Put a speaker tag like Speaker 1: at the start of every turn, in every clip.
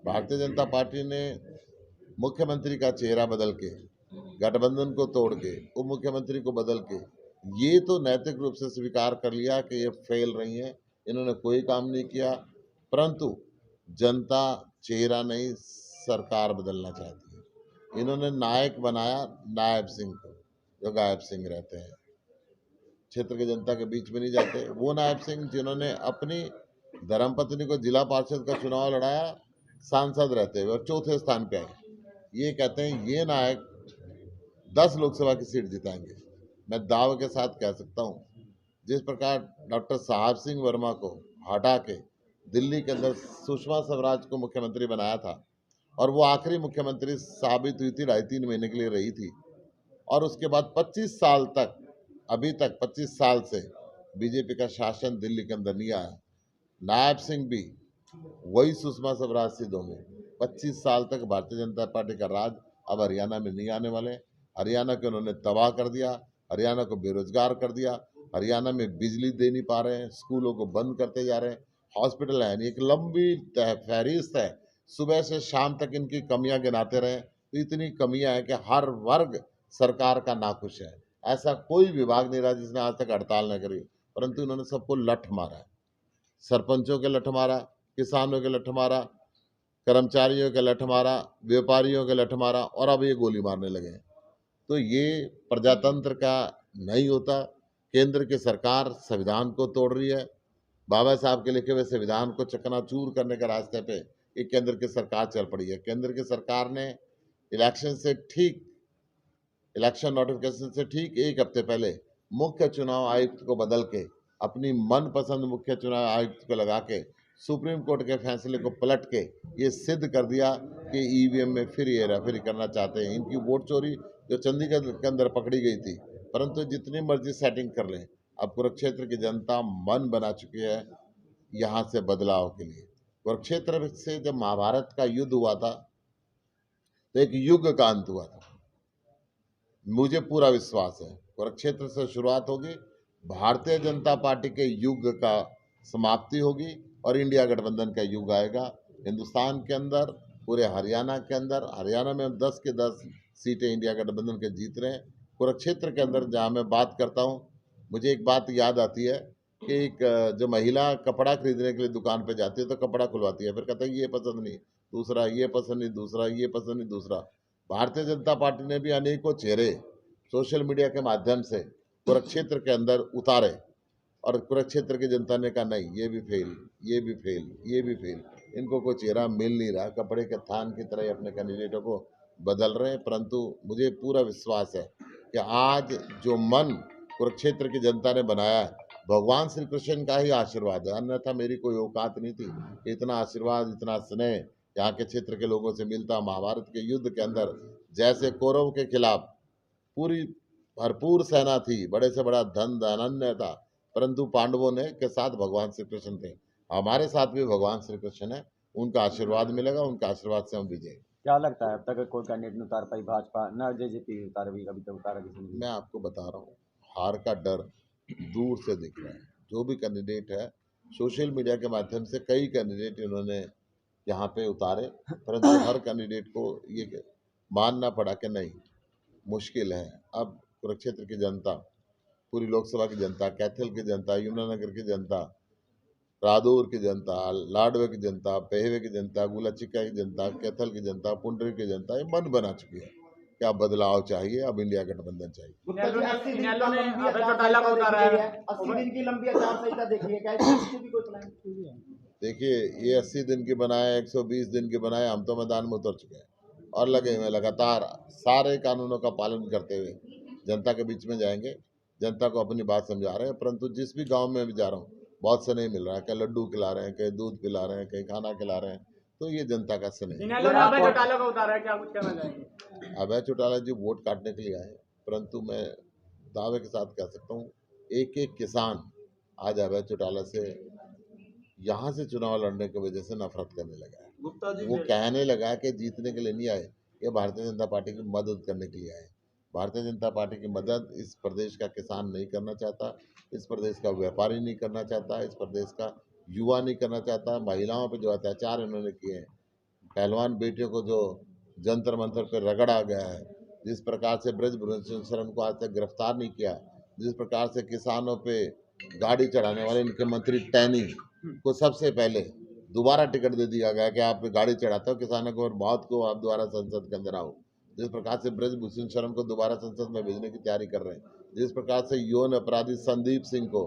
Speaker 1: Bharatiya Janata party ने मुख्यमंत्री का चेहरा बदल के, गठबंधन को तोड़ के, उप मुख्यमंत्री को बदल के, ये तो नैतिक रूप से स्वीकार कर लिया कि ये फेल रही हैं, इन्होंने कोई काम नहीं किया। परंतु जनता चेहरा नहीं, सरकार बदलना चाहती है। इन्होंने नायक बनाया नायब सिंह को, जो गायब सिंह रहते हैं, क्षेत्र की जनता के बीच में नहीं जाते। वो नायब सिंह जिन्होंने अपनी धर्मपत्नी को जिला पार्षद का चुनाव लड़ाया सांसद रहते हुए और चौथे स्थान पे आए। ये कहते हैं ये नायक 10 लोकसभा की सीट जिताएंगे। मैं दावे के साथ कह सकता हूँ, जिस प्रकार डॉक्टर साहब सिंह वर्मा को हटा के दिल्ली के अंदर सुषमा स्वराज को मुख्यमंत्री बनाया था और वो आखिरी मुख्यमंत्री साबित हुई थी, 2.5-3 महीने के लिए रही थी, और उसके बाद 25 साल तक, अभी तक 25 साल से बीजेपी का शासन दिल्ली के अंदर नहीं आया। नायब सिंह भी वही सुषमा स्वराज से होंगे। 25 साल तक भारतीय जनता पार्टी का राज अब हरियाणा में नहीं आने वाले। हरियाणा को उन्होंने तबाह कर दिया, हरियाणा को बेरोजगार कर दिया, हरियाणा में बिजली दे नहीं पा रहे हैं, स्कूलों को बंद करते जा रहे हैं, हॉस्पिटल है नहीं, एक लंबी फहरिस्त है, सुबह से शाम तक इनकी कमियां गिनाते रहे तो इतनी कमियां हैं कि हर वर्ग सरकार का नाखुश है। ऐसा कोई विभाग नहीं रहा जिसने आज तक हड़ताल न करी, परंतु इन्होंने सबको लठ मारा है। सरपंचों के लठ मारा, किसानों के लठ मारा, कर्मचारियों के लठ मारा, व्यापारियों के लठ मारा, और अब ये गोली मारने लगे हैं। तो ये प्रजातंत्र का नहीं होता। केंद्र की सरकार संविधान को तोड़ रही है। बाबा साहब के लिखे हुए संविधान को चकनाचूर करने के रास्ते पे एक केंद्र की सरकार चल पड़ी है। केंद्र की सरकार ने इलेक्शन नोटिफिकेशन से ठीक 1 हफ्ते पहले मुख्य चुनाव आयुक्त को बदल के अपनी मनपसंद मुख्य चुनाव आयुक्त को लगा के सुप्रीम कोर्ट के फैसले को पलट के ये सिद्ध कर दिया कि ईवीएम में फिर हेराफेरी करना चाहते हैं। इनकी वोट चोरी जो चंडीगढ़ के अंदर पकड़ी गई थी, परंतु जितनी मर्जी सेटिंग कर लें, अब कुरुक्षेत्र की जनता मन बना चुकी है यहाँ से बदलाव के लिए। कुरुक्षेत्र से जब महाभारत का युद्ध हुआ था तो एक युग का अंत हुआ था। मुझे पूरा विश्वास है कुरुक्षेत्र से शुरुआत होगी, भारतीय जनता पार्टी के युग का समाप्ति होगी और इंडिया गठबंधन का युग आएगा। हिंदुस्तान के अंदर, पूरे हरियाणा के अंदर, हरियाणा में 10 के 10 सीटें इंडिया गठबंधन के जीत रहे हैं। कुरुक्षेत्र के अंदर जहाँ मैं बात करता हूँ, मुझे एक बात याद आती है कि एक जो महिला कपड़ा खरीदने के लिए दुकान पे जाती है तो कपड़ा खुलवाती है, फिर कहता है ये पसंद नहीं, दूसरा ये पसंद नहीं, दूसरा ये पसंद नहीं, दूसरा। भारतीय जनता पार्टी ने भी अनेकों चेहरे सोशल मीडिया के माध्यम से कुरुक्षेत्र के अंदर उतारे और कुरुक्षेत्र की जनता ने कहा नहीं, ये भी फेल, ये भी फेल, ये भी फेल। इनको कोई चेहरा मिल नहीं रहा, कपड़े के थान की तरह अपने कैंडिडेटों को बदल रहे हैं। परंतु मुझे पूरा विश्वास है कि आज जो मन कुरुक्षेत्र की जनता ने बनाया है, भगवान श्री कृष्ण का ही आशीर्वाद है, अन्यथा मेरी कोई औकात नहीं थी। इतना आशीर्वाद, इतना स्नेह यहाँ के क्षेत्र के लोगों से मिलता। महाभारत के युद्ध के अंदर जैसे कौरव के खिलाफ पूरी भरपूर सेना थी, बड़े से बड़ा धन धनन्य था, परंतु पांडवों ने के साथ भगवान श्री कृष्ण थे। हमारे साथ भी भगवान श्री कृष्ण है, उनका आशीर्वाद मिलेगा, उनका आशीर्वाद से हम विजय।
Speaker 2: क्या लगता है अब तक कोई कैंडिडेट नहीं उतार पाई भाजपा, न जेजेपी उतार भी अभी तक उतारा किसी ने?
Speaker 1: मैं आपको बता रहा हूँ, हार का डर दूर से दिख रहा है। जो भी कैंडिडेट है, सोशल मीडिया के माध्यम से कई कैंडिडेट इन्होंने यहाँ पे उतारे, परंतु हर कैंडिडेट को ये मानना पड़ा कि नहीं, मुश्किल है। अब कुरुक्षेत्र की जनता, पूरी लोकसभा की जनता, कैथल की जनता, यमुनानगर की जनता, रादौर की जनता, लाडवे की जनता, पहेवे की जनता, गुलाचिका की जनता, कैथल की जनता, पुंडरी की जनता, ये मन बना चुकी है कि अब बदलाव चाहिए, अब इंडिया गठबंधन चाहिए।
Speaker 3: गुप्ता जी 80 दिन का लंबी आचार संहिता देखी है, 80 दिन की लंबी आचार संहिता देखी है, क्या इसकी भी कोई प्लान?
Speaker 1: देखिए, ये 80 दिन की बनाए, 120 दिन की बनाए, हम तो मैदान में उतर चुके हैं और लगे हुए लगातार सारे कानूनों का पालन करते हुए जनता के बीच में जाएंगे। जनता को अपनी बात समझा रहे हैं, परंतु जिस भी गांव में भी जा रहा हूँ, बहुत से नहीं मिल रहा है। कहीं लड्डू खिला रहे हैं, कहीं दूध पिला रहे हैं, कहीं खाना खिला रहे हैं, तो ये जनता का स्नेह है।
Speaker 3: अभय चौटाला को उतारा है, क्या कुछ कहना चाहेंगे?
Speaker 1: अभय चौटाला जी वोट काटने के लिए आए, परंतु मैं दावे के साथ कह सकता हूँ, एक एक किसान आज अभय चौटाला से यहाँ से चुनाव लड़ने की वजह से नफरत करने लगा है। वो कहने लगा कि जीतने के लिए नहीं आए, ये भारतीय जनता पार्टी की मदद करने के लिए आए। भारतीय जनता पार्टी की मदद इस प्रदेश का किसान नहीं करना चाहता, इस प्रदेश का व्यापारी नहीं करना चाहता, इस प्रदेश का युवा नहीं करना चाहता। महिलाओं पर जो अत्याचार इन्होंने किए हैं, पहलवान बेटियों को जो जंतर मंतर पे रगड़ा गया है, जिस प्रकार से ब्रजभूषण शरण को आज तक गिरफ्तार नहीं किया, जिस प्रकार से किसानों पे गाड़ी चढ़ाने वाले इनके मंत्री टैनी को सबसे पहले दोबारा टिकट दे दिया गया कि आप गाड़ी चढ़ाते हो किसानों को और मौत को आप दोबारा संसद के अंदर आओ। जिस प्रकार से ब्रजभूषण शरण को दोबारा संसद में भेजने की तैयारी कर रहे हैं, जिस प्रकार से यौन अपराधी संदीप सिंह को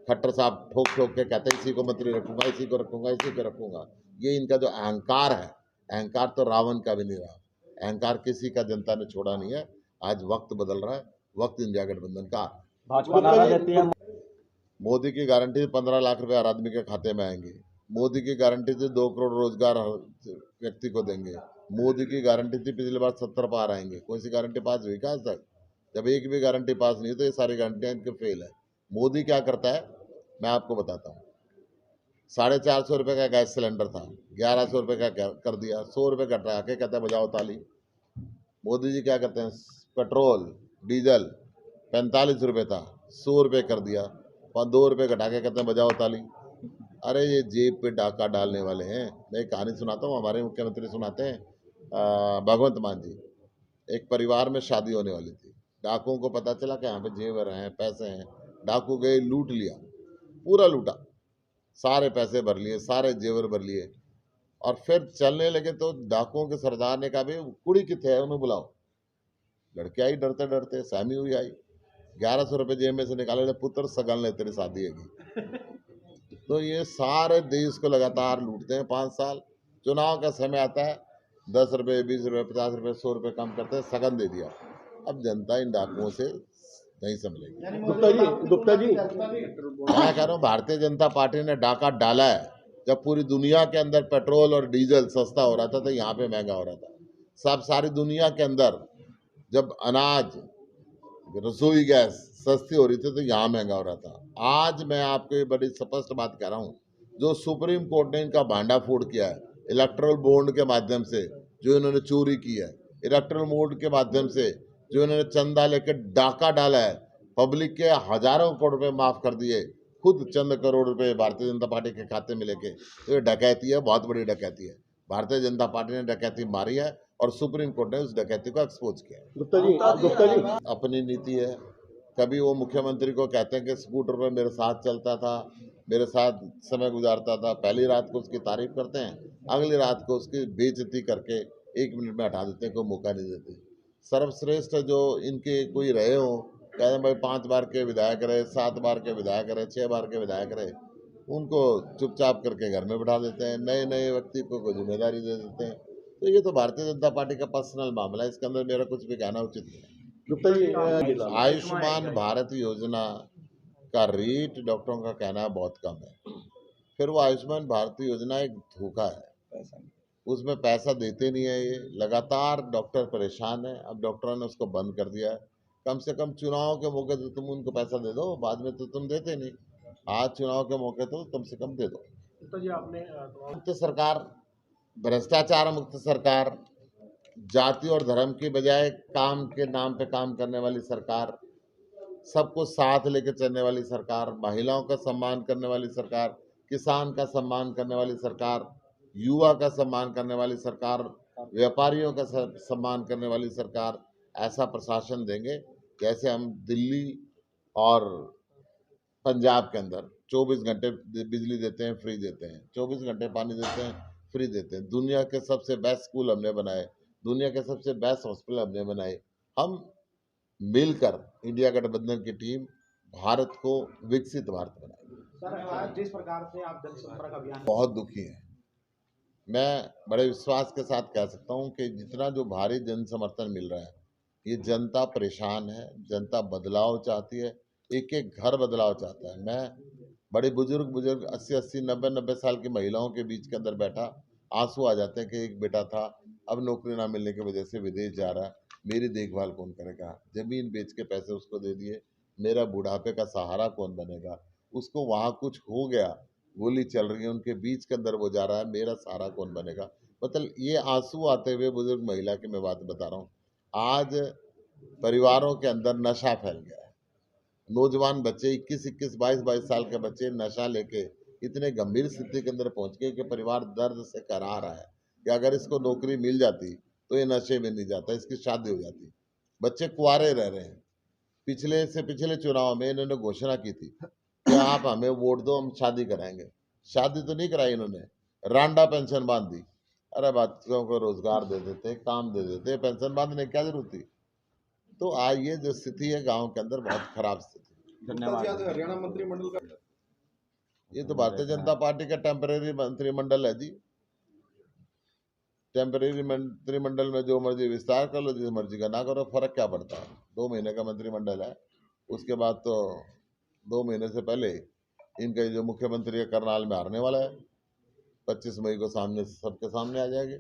Speaker 1: खट्टर साहब ठोक ठोक के कहते हैं इसी को मंत्री रखूंगा, इसी को रखूंगा, इसी को रखूंगा। ये इनका जो अहंकार है, अहंकार तो रावण का भी नहीं रहा, अहंकार किसी का जनता ने छोड़ा नहीं है। आज वक्त बदल रहा है, वक्त इंडिया गठबंधन का।
Speaker 2: भाजपा नारा देती है
Speaker 1: मोदी की गारंटी 15 लाख रुपए हर आदमी के खाते में आएंगे। मोदी की गारंटी थी 2 करोड़ रोजगार हर व्यक्ति को देंगे। मोदी की गारंटी थी पिछली बार 70 पार आएंगे। कोई सी गारंटी पास हुई क्या आज तक? जब एक भी गारंटी पास नहीं तो ये सारी गारंटियां इनके फेल है। मोदी क्या करता है मैं आपको बताता हूँ। 450 रुपये का गैस सिलेंडर था, 1100 रुपये का कर दिया, 100 रुपये कटा के कहते हैं बजाओ ताली। मोदी जी क्या करते हैं, पेट्रोल डीजल 45 रुपये था, 100 रुपये कर दिया, 2 रुपये घटा के कहते हैं बजाओ ताली। अरे ये जेब पे डाका डालने वाले हैं। मैं एक कहानी सुनाता हूँ, हमारे मुख्यमंत्री सुनाते हैं। भगवंत मान जी, एक परिवार में शादी होने वाली थी। डाकुओं को पता चला कि यहाँ पे जेवर हैं, पैसे हैं। डाकू गए, लूट लिया, पूरा लूटा, सारे पैसे भर लिए, सारे जेवर भर लिए और फिर चलने लगे तो डाकुओं के सरदार ने कहा भाई कुड़ी किथे है, उन्हें बुलाओ। लड़की आई डरते डरते, सहमी हुई आई, 1100 रुपये जेब में से निकाले, पुत्र सगन ले तेरी शादी है। तो ये सारे देश को लगातार लूटते हैं 5 साल। चुनाव का समय आता है 10 रुपये 20 रुपये 50 रुपये 100 रुपये कम करते हैं, सगन दे दिया। अब जनता इन डाकुओं से नहीं संभलेगी।
Speaker 3: गुप्ता जी
Speaker 1: मैं कह रहा हूँ भारतीय जनता पार्टी ने डाका डाला है। जब पूरी दुनिया के अंदर पेट्रोल और डीजल सस्ता हो रहा था तो यहाँ पे महंगा हो रहा था। सारी दुनिया के अंदर जब अनाज रसोई गैस सस्ती हो रही थी तो यहाँ महंगा हो रहा था। आज मैं आपको ये बड़ी स्पष्ट बात कह रहा हूँ, जो सुप्रीम कोर्ट ने इनका भांडाफोड़ किया है इलेक्ट्रल बॉन्ड के माध्यम से, जो इन्होंने चोरी की है इलेक्ट्रल बॉन्ड के माध्यम से, जो इन्होंने चंदा लेकर डाका डाला है, पब्लिक के हजारों करोड़ रुपए माफ कर दिए, खुद चंद करोड़ रुपए भारतीय जनता पार्टी के खाते में लेके। तो ये डकैती है, बहुत बड़ी डकैती है। भारतीय जनता पार्टी ने डकैती मारी है और सुप्रीम कोर्ट ने उस डकैती को एक्सपोज किया है।
Speaker 3: गुप्ता जी
Speaker 1: अपनी नीति है। कभी वो मुख्यमंत्री को कहते हैं कि स्कूटर पर मेरे साथ चलता था, मेरे साथ समय गुजारता था, पहली रात को उसकी तारीफ करते हैं, अगली रात को उसकी बेइज्जती करके 1 मिनट में हटा देते हैं, कोई मौका नहीं देते। सर्वश्रेष्ठ जो इनके कोई रहे हो, कहते हैं भाई 5 बार के विधायक रहे, 7 बार के विधायक रहे, 6 बार के विधायक रहे, उनको चुपचाप करके घर में बैठा देते हैं, नए नए व्यक्ति को कोई जिम्मेदारी दे देते हैं। तो ये तो भारतीय जनता पार्टी का पर्सनल मामला है, इसके अंदर मेरा कुछ भी कहना उचित नहीं है।
Speaker 3: गुप्ता जी
Speaker 1: आयुष्मान भारत योजना का रेट डॉक्टरों का कहना है बहुत कम है। फिर वो आयुष्मान भारत योजना एक धोखा है, उसमें पैसा देते नहीं है। ये लगातार डॉक्टर परेशान है। अब डॉक्टरों ने उसको बंद कर दिया है। कम से कम चुनाव के मौके तो तुम उनको पैसा दे दो, बाद में तो तुम देते नहीं। आज चुनाव के मौके तो कम से कम दे दो।
Speaker 3: तो जी आपने
Speaker 1: मुक्त सरकार, भ्रष्टाचार मुक्त सरकार, जाति और धर्म की बजाय काम के नाम पे काम करने वाली सरकार, सबको साथ लेकर चलने वाली सरकार, महिलाओं का सम्मान करने वाली सरकार, किसान का सम्मान करने वाली सरकार, युवा का सम्मान करने वाली सरकार, व्यापारियों का सम्मान करने वाली सरकार। ऐसा प्रशासन देंगे जैसे हम दिल्ली और पंजाब के अंदर 24 घंटे बिजली देते हैं, फ्री देते हैं, 24 घंटे पानी देते हैं, फ्री देते हैं। दुनिया के सबसे बेस्ट स्कूल हमने बनाए, दुनिया के सबसे बेस्ट हॉस्पिटल हमने बनाए। हम मिलकर इंडिया गठबंधन की टीम भारत को विकसित भारत बनाएगी।
Speaker 3: सर जिस प्रकार से आप जनसंपर्क अभियान
Speaker 1: बहुत दुखी हैं। मैं बड़े विश्वास के साथ कह सकता हूं कि जितना जो भारी जन समर्थन मिल रहा है, ये जनता परेशान है, जनता बदलाव चाहती है, एक एक घर बदलाव चाहता है। मैं बड़े बुजुर्ग 80 90 साल की महिलाओं के बीच के अंदर बैठा, आंसू आ जाते हैं कि एक बेटा था, अब नौकरी ना मिलने की वजह से विदेश जा रहा है, मेरी देखभाल कौन करेगा, जमीन बेच के पैसे उसको दे दिए, मेरा बुढ़ापे का सहारा कौन बनेगा, उसको वहाँ कुछ हो गया, गोली चल रही है, उनके बीच के अंदर वो जा रहा है, मेरा सहारा कौन बनेगा। मतलब ये आंसू आते हुए बुजुर्ग महिला की मैं बात बता रहा हूँ। आज परिवारों के अंदर नशा फैल गया है। नौजवान बच्चे 21 22 साल के बच्चे नशा लेके इतने गंभीर स्थिति के अंदर पहुंच गए कि परिवार दर्द से करा रहा है। कि अगर इसको नौकरी मिल जाती तो ये नशे में नहीं जाता, इसकी शादी हो जाती। बच्चे कुंवारे रह रहे हैं। पिछले चुनाव में इन्होंने घोषणा की थी कि आप हमें वोट दो, हम शादी कराएंगे। शादी तो नहीं कराई इन्होंने, रांडा पेंशन बांध दी। अरे बच्चों को रोजगार दे देते, काम दे देते, पेंशन बांधने की क्या जरूरत थी। तो आज ये जो स्थिति है गांव के अंदर, बहुत खराब स्थिति।
Speaker 2: धन्यवाद।
Speaker 4: हरियाणा मंत्रिमंडल का
Speaker 1: ये तो भारतीय जनता पार्टी का टेम्परेरी मंत्रिमंडल है जी। टेम्परेरी मंत्रिमंडल में जो मर्जी विस्तार कर लो, जिस मर्जी का ना करो, फर्क क्या पड़ता है। 2 महीने का मंत्रिमंडल है, उसके बाद तो 2 महीने से पहले इनका जो मुख्यमंत्री है करनाल में हारने वाला है। 25 मई को सामने सबके सामने आ जाएगी।